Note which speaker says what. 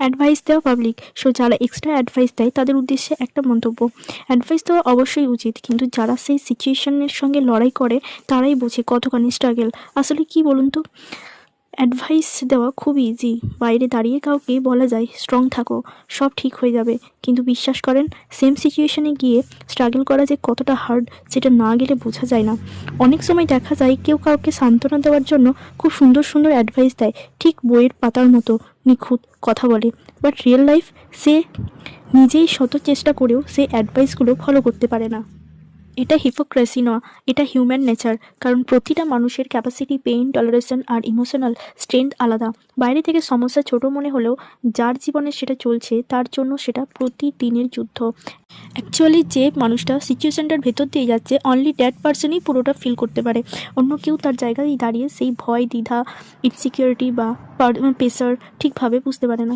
Speaker 1: Advice দেওয়া public, so যারা extra advice দেয় তাদের উদ্দেশ্যে একটা মন্তব্য: অ্যাডভাইস দেওয়া অবশ্যই উচিত, কিন্তু যারা সেই সিচুয়েশনের সঙ্গে লড়াই করে তারাই বোঝে কতখানি স্ট্রাগল। আসলে কি বলুন তো, অ্যাডভাইস দেওয়া খুব ইজি, বাইরে দাঁড়িয়ে কাউকে বলা যায় স্ট্রং থাকো, সব ঠিক হয়ে যাবে, কিন্তু বিশ্বাস করেন সেম সিচুয়েশনে গিয়ে স্ট্রাগল করা যে কতটা হার্ড সেটা না গেলে বোঝা যায় না। অনেক সময় দেখা যায় কেউ কাউকে সান্ত্বনা দেওয়ার জন্য খুব সুন্দর সুন্দর অ্যাডভাইস দেয়, ঠিক বইয়ের পাতার মতো নিখুঁত কথা বলে, বাট রিয়েল লাইফ সে নিজেই শত চেষ্টা করেও সে অ্যাডভাইসগুলো ফলো করতে পারে না। এটা হিপোক্রেসি নয়, এটা হিউম্যান নেচার, কারণ প্রতিটা মানুষের ক্যাপাসিটি, পেইন টলারেশন আর ইমোশনাল স্ট্রেংথ আলাদা। বাইরে থেকে সমস্যা ছোট মনে হলেও যার জীবনে সেটা চলছে তার জন্য সেটা প্রতিদিনের যুদ্ধ। অ্যাকচুয়ালি যে মানুষটা সিচুয়েশনটার ভেতর দিয়ে যাচ্ছে অনলি দ্যাট পার্সনই পুরোটা ফিল করতে পারে। অন্য কেউ তার জায়গায় দাঁড়িয়ে সেই ভয়, দ্বিধা, ইনসিকিউরিটি বা প্রেশার ঠিকভাবে বুঝতে পারে না।